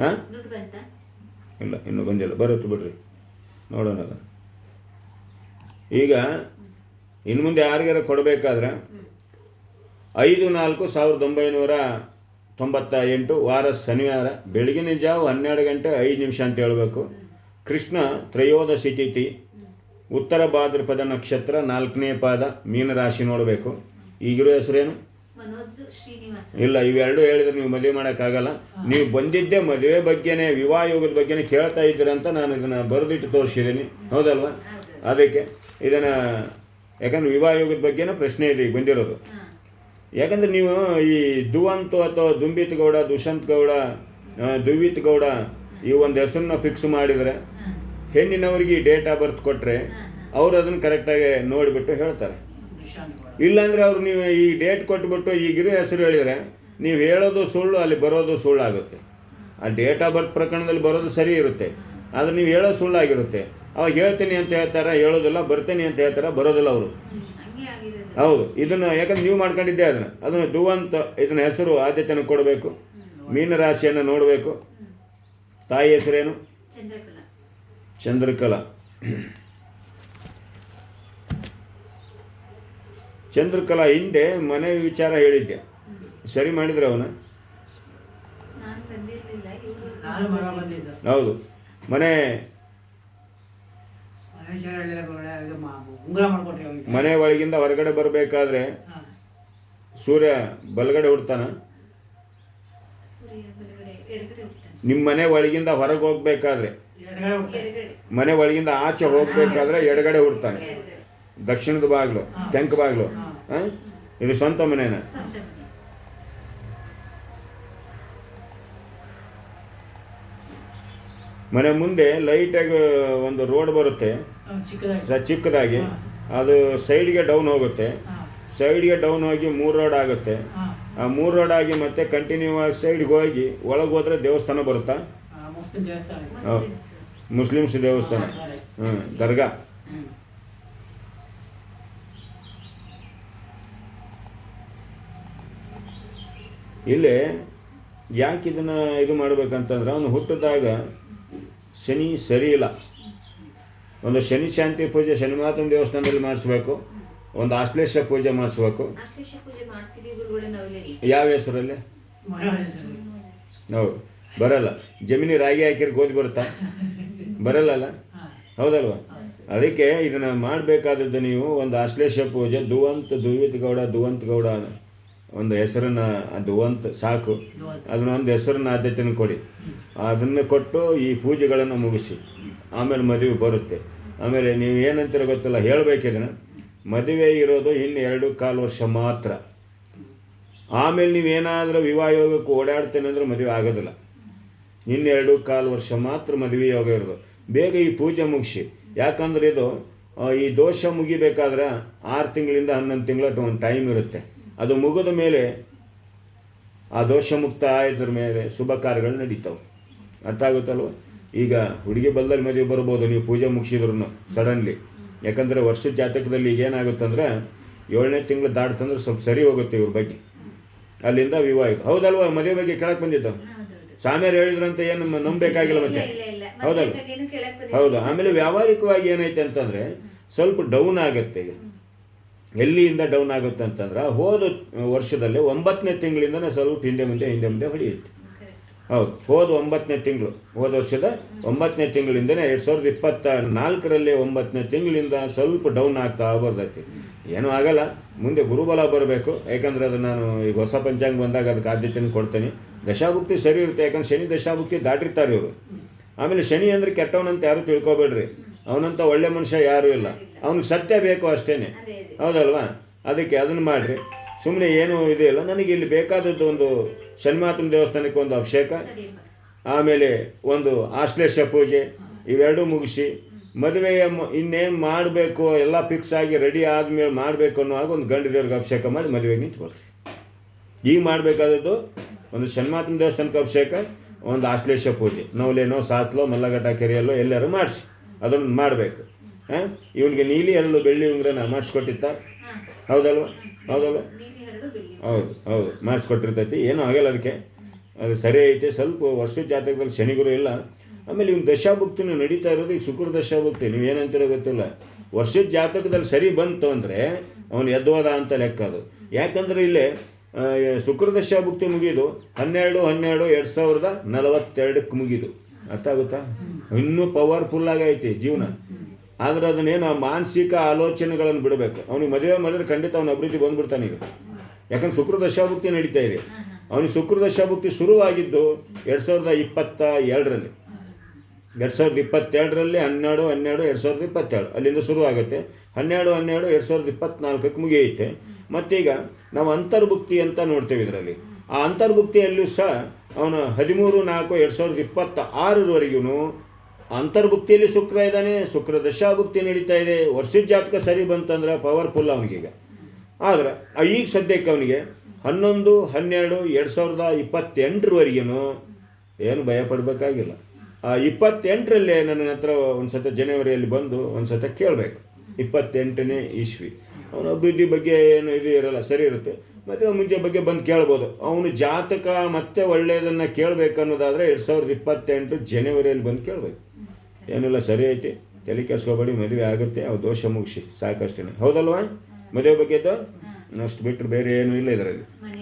ಹಾಂ ಇಲ್ಲ ಇನ್ನೂ ಬಂದಿಲ್ಲ, ಬರುತ್ತೆ ಬಿಡ್ರಿ, ನೋಡೋಣ. ಅದು ಈಗ ಇನ್ನು ಮುಂದೆ ಯಾರಿಗಾರ ಕೊಡಬೇಕಾದ್ರೆ 5/4/1998 ವಾರ ಶನಿವಾರ ಬೆಳಗಿನ ಜಾವ 12:05 ಅಂತ ಹೇಳಬೇಕು. ಕೃಷ್ಣ ತ್ರಯೋದಶಿ ತಿಥಿ, ಉತ್ತರ ಭಾದ್ರಪದ ನಕ್ಷತ್ರ, 4ನೇ ಪಾದ, ಮೀನರಾಶಿ ನೋಡಬೇಕು. ಈಗಿರೋ ಹೆಸರೇನು? ಇಲ್ಲ, ಇವೆರಡು ಹೇಳಿದ್ರೆ ನೀವು ಮದುವೆ ಮಾಡೋಕ್ಕಾಗಲ್ಲ. ನೀವು ಬಂದಿದ್ದೇ ಮದುವೆ ಬಗ್ಗೆನೇ, ವಿವಾಹ ಯೋಗದ ಬಗ್ಗೆನೇ ಕೇಳ್ತಾ ಇದ್ದೀರಂತ ನಾನು ಇದನ್ನು ಬರೆದಿಟ್ಟು ತೋರಿಸಿದ್ದೀನಿ, ಹೌದಲ್ವಾ? ಅದಕ್ಕೆ ಇದನ್ನು, ಯಾಕಂದರೆ ವಿವಾಹ ಯೋಗದ ಬಗ್ಗೆನೇ ಪ್ರಶ್ನೆ ಇದೆ ಈಗ ಬಂದಿರೋದು. ಯಾಕಂದರೆ ನೀವು ಈ ದುವಂತು ಅಥವಾ ದುಂಬಿತ್ ಗೌಡ, ದುಷ್ಯಂತ್ ಗೌಡ, ದುವಿತ್ ಗೌಡ ಈ ಒಂದು ಹೆಸರನ್ನ ಫಿಕ್ಸ್ ಮಾಡಿದರೆ, ಹೆಣ್ಣಿನವ್ರಿಗೆ ಡೇಟ್ ಆಫ್ ಬರ್ತ್ ಕೊಟ್ಟರೆ ಅವರು ಅದನ್ನು ಕರೆಕ್ಟಾಗಿ ನೋಡಿಬಿಟ್ಟು ಹೇಳ್ತಾರೆ. ಇಲ್ಲಾಂದರೆ ಅವ್ರು ನೀವು ಈ ಡೇಟ್ ಕೊಟ್ಬಿಟ್ಟು ಈಗಿರೋ ಹೆಸರು ಹೇಳಿದರೆ ನೀವು ಹೇಳೋದು ಸುಳ್ಳು, ಅಲ್ಲಿ ಬರೋದು ಸುಳ್ಳಾಗುತ್ತೆ. ಆ ಡೇಟ್ ಆಫ್ ಬರ್ತ್ ಪ್ರಕರಣದಲ್ಲಿ ಬರೋದು ಸರಿ ಇರುತ್ತೆ, ಆದರೆ ನೀವು ಹೇಳೋದು ಸುಳ್ಳಾಗಿರುತ್ತೆ. ಅವಾಗ ಹೇಳ್ತೀನಿ ಅಂತ ಹೇಳ್ತಾರೆ, ಹೇಳೋದಿಲ್ಲ. ಬರ್ತೀನಿ ಅಂತ ಹೇಳ್ತಾರೆ, ಬರೋದಿಲ್ಲ ಅವರು. ಹೌದು, ಇದನ್ನು ಯಾಕಂದ್ರೆ ನೀವು ಮಾಡ್ಕೊಂಡಿದ್ದೆ ಅದನ್ನು ದುವಂತ ಇದನ್ನ ಹೆಸರು ಆದ್ಯತೆಯನ್ನು ಕೊಡಬೇಕು. ಮೀನರಾಶಿಯನ್ನು ನೋಡಬೇಕು. ತಾಯಿ ಹೆಸರೇನು? ಚಂದ್ರಕಲಾ. ಚಂದ್ರಕಲಾ ಹಿಂದೆ ಮನೆ ವಿಚಾರ ಹೇಳಿದ್ದೆ, ಸರಿ ಮಾಡಿದ್ರೆ ಅವನ? ಹೌದು, ಮನೆ ಒಳಗಿಂದ ಹೊರಗಡೆ ಬರಬೇಕಾದ್ರೆ ಸೂರ್ಯ ಬಲಗಡೆ ಹುಡ್ತಾನ? ನಿಮ್ಮ ಮನೆ ಒಳಗಿಂದ ಹೊರಗೆ ಹೋಗ್ಬೇಕಾದ್ರೆ, ಮನೆ ಒಳಗಿಂದ ಆಚೆ ಹೋಗ್ಬೇಕಾದ್ರೆ ಎಡಗಡೆ ಹುಡ್ತಾನೆ. ದಕ್ಷಿಣದ ಬಾಗಿಲು, ತೆಂಕ ಬಾಗಿಲು. ಇದು ಸ್ವಂತ ಮನೆನ? ಮನೆ ಮುಂದೆ ಲೈಟಾಗಿ ಒಂದು ರೋಡ್ ಬರುತ್ತೆ ಚಿಕ್ಕದಾಗಿ, ಅದು ಸೈಡ್ಗೆ ಡೌನ್ ಹೋಗುತ್ತೆ. ಸೈಡ್ಗೆ ಡೌನ್ ಹೋಗಿ 3 ರೋಡ್ ಆಗುತ್ತೆ. ಆ 3 ರೋಡ್ ಆಗಿ ಮತ್ತೆ ಕಂಟಿನ್ಯೂ ಆಗಿ ಸೈಡ್ಗೆ ಹೋಗಿ ಒಳಗೆ ಹೋದ್ರೆ ದೇವಸ್ಥಾನ ಬರುತ್ತಾ? ಮುಸ್ಲಿಮ್ಸ್ ದೇವಸ್ಥಾನ, ದರ್ಗಾ. ಇಲ್ಲಿ ಯಾಕೆ ಇದನ್ನು ಇದು ಮಾಡ್ಬೇಕಂತಂದ್ರೆ, ಅವನು ಹುಟ್ಟಿದಾಗ ಶನಿ ಸರಿ ಇಲ್ಲ. ಒಂದು ಶನಿ ಶಾಂತಿ ಪೂಜೆ ಶನಿ ಮಾತನ ದೇವಸ್ಥಾನದಲ್ಲಿ ಮಾಡಿಸ್ಬೇಕು. ಒಂದು ಆಶ್ಲೇಷ ಪೂಜೆ ಮಾಡಿಸ್ಬೇಕು. ಯಾವ ಹೆಸರಲ್ಲಿ? ಹೌದು, ಬರಲ್ಲ. ಜಮೀನಿ ರಾಗಿ ಹಾಕಿದ್ರೆ ಗೋಧಿ ಬರುತ್ತಾ? ಬರಲ್ಲ, ಹೌದಲ್ವ? ಅದಕ್ಕೆ ಇದನ್ನು ಮಾಡಬೇಕಾದದ್ದು ನೀವು ಒಂದು ಆಶ್ಲೇಷ ಪೂಜೆ, ದುವಿತ್ ಗೌಡ ಒಂದು ಹೆಸರನ್ನು, ದುವಂತ್ ಸಾಕು, ಅದನ್ನೊಂದು ಹೆಸರನ್ನ ಆದ್ಯತೆಯನ್ನು ಕೊಡಿ. ಅದನ್ನು ಕೊಟ್ಟು ಈ ಪೂಜೆಗಳನ್ನು ಮುಗಿಸಿ ಆಮೇಲೆ ಮದುವೆ ಬರುತ್ತೆ. ಆಮೇಲೆ ನೀವು ಏನಂತೀರ ಗೊತ್ತಿಲ್ಲ, ಹೇಳಬೇಕಿದ್ರೆ ಮದುವೆ ಇರೋದು ಇನ್ನು 2.25 ವರ್ಷ ಮಾತ್ರ. ಆಮೇಲೆ ನೀವೇನಾದರೂ ವಿವಾಹ ಯೋಗಕ್ಕೆ ಓಡಾಡ್ತೇನೆ ಅಂದರೆ ಮದುವೆ ಆಗೋದಿಲ್ಲ. ಇನ್ನು 2.25 ವರ್ಷ ಮಾತ್ರ ಮದುವೆ ಯೋಗ ಇರೋದು. ಬೇಗ ಈ ಪೂಜೆ ಮುಗಿಸಿ. ಯಾಕಂದರೆ ಇದು ಈ ದೋಷ ಮುಗಿಬೇಕಾದ್ರೆ 6 ತಿಂಗಳಿಂದ 11 ತಿಂಗಳ ಒಂದು ಟೈಮ್ ಇರುತ್ತೆ. ಅದು ಮುಗಿದ ಮೇಲೆ ಆ ದೋಷ ಮುಕ್ತ ಆಯ್ದ್ರ ಮೇಲೆ ಶುಭ ಕಾರ್ಯಗಳು ನಡೀತಾವೆ. ಅರ್ಥ ಆಗುತ್ತಲ್ವ? ಈಗ ಹುಡುಗಿ ಬಲ್ಲಲ್ಲಿ ಮದುವೆ ಬರ್ಬೋದು ನೀವು ಪೂಜೆ ಮುಗಿಸಿದ್ರು ಸಡನ್ಲಿ. ಯಾಕಂದರೆ ವರ್ಷದ ಜಾತಕದಲ್ಲಿ ಈಗ ಏನಾಗುತ್ತಂದ್ರೆ 7ನೇ ತಿಂಗಳು ದಾಟ್ತಂದ್ರೆ ಸ್ವಲ್ಪ ಸರಿ ಹೋಗುತ್ತೆ ಇವ್ರ ಬಗ್ಗೆ. ಅಲ್ಲಿಂದ ವಿವಾಹ. ಹೌದಲ್ವ? ಮದುವೆ ಬಗ್ಗೆ ಕೇಳಕ್ಕೆ ಬಂದಿದ್ದು ಸಾಮ್ಯಾರು ಹೇಳಿದ್ರಂತ ಏನು ನಂಬಬೇಕಾಗಿಲ್ಲ ಮತ್ತೆ, ಹೌದಲ್ವ? ಹೌದು. ಆಮೇಲೆ ವ್ಯಾವಹಾರಿಕವಾಗಿ ಏನೈತೆ ಅಂತಂದರೆ ಸ್ವಲ್ಪ ಡೌನ್ ಆಗುತ್ತೆ. ಈಗ ಎಲ್ಲಿಂದ ಡೌನ್ ಆಗುತ್ತೆ ಅಂತಂದ್ರೆ ಹೋದ ವರ್ಷದಲ್ಲಿ 9ನೇ ತಿಂಗಳಿಂದನೇ ಸ್ವಲ್ಪ ಹಿಂದೆ ಮುಂದೆ ಹೊಡೆಯುತ್ತೆ. ಹೌದು, ಹೋದ 9ನೇ ತಿಂಗಳು, ಹೋದ ವರ್ಷದ 9ನೇ ತಿಂಗಳಿಂದನೇ 2024ರಲ್ಲಿ 9ನೇ ತಿಂಗಳಿಂದ ಸ್ವಲ್ಪ ಡೌನ್ ಆಗ್ತಾ ಬರ್ತೈತಿ. ಏನೂ ಆಗಲ್ಲ, ಮುಂದೆ ಗುರುಬಲ ಬರಬೇಕು. ಯಾಕಂದರೆ ಅದು ನಾನು ಈಗ ಹೊಸ ಪಂಚಾಂಗ ಬಂದಾಗ ಅದಕ್ಕೆ ಆದ್ಯತೆಯನ್ನು ಕೊಡ್ತೀನಿ. ದಶಾಭುಕ್ತಿ ಸರಿ ಇರುತ್ತೆ, ಯಾಕಂದ್ರೆ ಶನಿ ದಶಾಭುಕ್ತಿ ದಾಟಿರ್ತಾರೆ ಇವರು. ಆಮೇಲೆ ಶನಿ ಅಂದರೆ ಕೆಟ್ಟವನಂತ ಯಾರು ತಿಳ್ಕೊಬೇಡ್ರಿ, ಅವನಂತ ಒಳ್ಳೆ ಮನುಷ್ಯ ಯಾರೂ ಇಲ್ಲ. ಅವ್ನಿಗೆ ಸತ್ಯ ಬೇಕು ಅಷ್ಟೇ, ಹೌದಲ್ವಾ? ಅದಕ್ಕೆ ಅದನ್ನು ಮಾಡಿರಿ. ಸುಮ್ಮನೆ ಏನೂ ಇದೆಯಲ್ಲ. ನನಗೆ ಇಲ್ಲಿ ಬೇಕಾದದ್ದು ಒಂದು ಶನಿಮಾತನ ದೇವಸ್ಥಾನಕ್ಕೆ ಒಂದು ಅಭಿಷೇಕ, ಆಮೇಲೆ ಒಂದು ಆಶ್ಲೇಷ ಪೂಜೆ, ಇವೆರಡೂ ಮುಗಿಸಿ ಮದುವೆಯ ಇನ್ನೇನು ಮಾಡಬೇಕು ಎಲ್ಲ ಫಿಕ್ಸ್ ಆಗಿ ರೆಡಿ ಆದಮೇಲೆ ಮಾಡಬೇಕು ಅನ್ನೋವಾಗ ಒಂದು ಗಂಡು ದೇವ್ರಿಗೆ ಅಭಿಷೇಕ ಮಾಡಿ ಮದುವೆಗೆ ನಿಂತ್ಕೊಳ್ರಿ. ಈಗ ಮಾಡಬೇಕಾದದ್ದು ಒಂದು ಶನಿಮಾತನ ದೇವಸ್ಥಾನಕ್ಕೆ ಅಭಿಷೇಕ, ಒಂದು ಆಶ್ಲೇಷ ಪೂಜೆ, ನವಲೇನೋ ಸಾಸ್ಲೋ ಮಲ್ಲಘಟ್ಟ ಕೆರೆಯಲ್ಲೋ ಎಲ್ಲರೂ ಮಾಡಿಸಿ ಅದನ್ನು ಮಾಡಬೇಕು. ಇವನಿಗೆ ನೀಲಿ ಹರಳು ಬೆಳ್ಳಿ ಉಂಗ್ರನ ಮಾಡಿಸ್ಕೊಟ್ಟಿತ್ತ? ಹೌದಲ್ವ? ಹೌದು ಮಾಡಿಸ್ಕೊಟ್ಟಿರ್ತೈತಿ. ಏನೂ ಆಗಲ್ಲ ಅದಕ್ಕೆ. ಅದು ಸರಿ ಐತೆ. ಸ್ವಲ್ಪ ವರ್ಷದ ಜಾತಕದಲ್ಲಿ ಶನಿಗುರು ಇಲ್ಲ. ಆಮೇಲೆ ಇವ್ನು ದಶಾಭುಕ್ತಿನೂ ನಡೀತಾ ಇರೋದು ಈಗ ಶುಕ್ರ ದಶಾಭುಕ್ತಿ. ನೀವು ಏನಂತೀರೋ ಗೊತ್ತಿಲ್ಲ. ವರ್ಷದ ಜಾತಕದಲ್ಲಿ ಸರಿ ಬಂತು ಅಂದರೆ ಅವನು ಎದ್ದೋದ ಅಂತ ಲೆಕ್ಕ ಅದು. ಯಾಕಂದರೆ ಇಲ್ಲೇ ಶುಕ್ರ ದಶಾಭುಕ್ತಿ ಮುಗಿದು 12/12/2042 ಮುಗಿದು. ಅರ್ಥ ಆಗುತ್ತಾ? ಇನ್ನೂ ಪವರ್ಫುಲ್ಲಾಗಿ ಐತಿ ಜೀವನ. ಆದರೆ ಅದನ್ನೇನು ಮಾನಸಿಕ ಆಲೋಚನೆಗಳನ್ನು ಬಿಡಬೇಕು. ಅವನಿಗೆ ಮದುವೆ ಮಾಡಿದ್ರೆ ಖಂಡಿತ ಅವನ ಅಭಿವೃದ್ಧಿ ಬಂದ್ಬಿಡ್ತಾನೆ ಈಗ. ಯಾಕಂದ್ರೆ ಶುಕ್ರ ದಶಾಭುಕ್ತಿ ನಡೀತಾ ಇದೆ. ಅವನಿಗೆ ಶುಕ್ರ ದಶಾಭುಕ್ತಿ ಶುರುವಾಗಿದ್ದು 2022ರಲ್ಲಿ. 2022ರಲ್ಲಿ 12/12/2022 ಅಲ್ಲಿಂದ ಶುರು ಆಗುತ್ತೆ. 12/12/2024 ಮುಗಿಯುತ್ತೆ. ಮತ್ತೀಗ ನಾವು ಅಂತರ್ಭುಕ್ತಿ ಅಂತ ನೋಡ್ತೇವೆ ಇದರಲ್ಲಿ. ಆ ಅಂತರ್ಭುಕ್ತಿಯಲ್ಲೂ ಸಹ ಅವನು 13/4/2026 ಅಂತರ್ಭುಕ್ತಿಯಲ್ಲಿ ಶುಕ್ರ ಇದ್ದಾನೆ. ಶುಕ್ರ ದಶಾಭುಕ್ತಿ ನಡೀತಾ ಇದೆ. ವರ್ಷದ ಜಾತಕ ಸರಿ ಬಂತಂದ್ರೆ ಪವರ್ಫುಲ್ ಅವನಿಗೀಗ. ಆದರೆ ಈಗ ಸದ್ಯಕ್ಕೆ ಅವನಿಗೆ 11/12/2028 ಏನು ಭಯ ಪಡಬೇಕಾಗಿಲ್ಲ. ಆ 28ರಲ್ಲೇ ನನ್ನ ಹತ್ರ ಒಂದು ಸತ ಜನವರಿಯಲ್ಲಿ ಬಂದು ಒಂದು ಸತ ಕೇಳಬೇಕು. 28ನೇ ಇಸ್ವಿ ಅವನ ಅಭಿವೃದ್ಧಿ ಬಗ್ಗೆ ಏನು ಇದು ಇರೋಲ್ಲ, ಸರಿ ಇರುತ್ತೆ. ಮತ್ತು ಮುಂಚೆ ಬಗ್ಗೆ ಬಂದು ಕೇಳ್ಬೋದು. ಅವನು ಜಾತಕ ಮತ್ತೆ ಒಳ್ಳೆಯದನ್ನು ಕೇಳಬೇಕನ್ನೋದಾದರೆ 2028 ಜನವರಿಯಲ್ಲಿ ಬಂದು ಕೇಳಬೇಕು. ಏನಿಲ್ಲ, ಸರಿ ಐತಿ, ತಲೆ ಕೆಡಿಸ್ಕೋಬೇಡಿ, ಮದುವೆ ಆಗುತ್ತೆ, ಅವು ದೋಷ ಮುಗಿಸಿ ಸಾಕಷ್ಟೇ. ಹೌದಲ್ವಾ? ಮದುವೆ ಬಗ್ಗೆ ಅಷ್ಟು ಬಿಟ್ಟರೆ ಬೇರೆ ಏನೂ ಇಲ್ಲ ಇದರಲ್ಲಿ.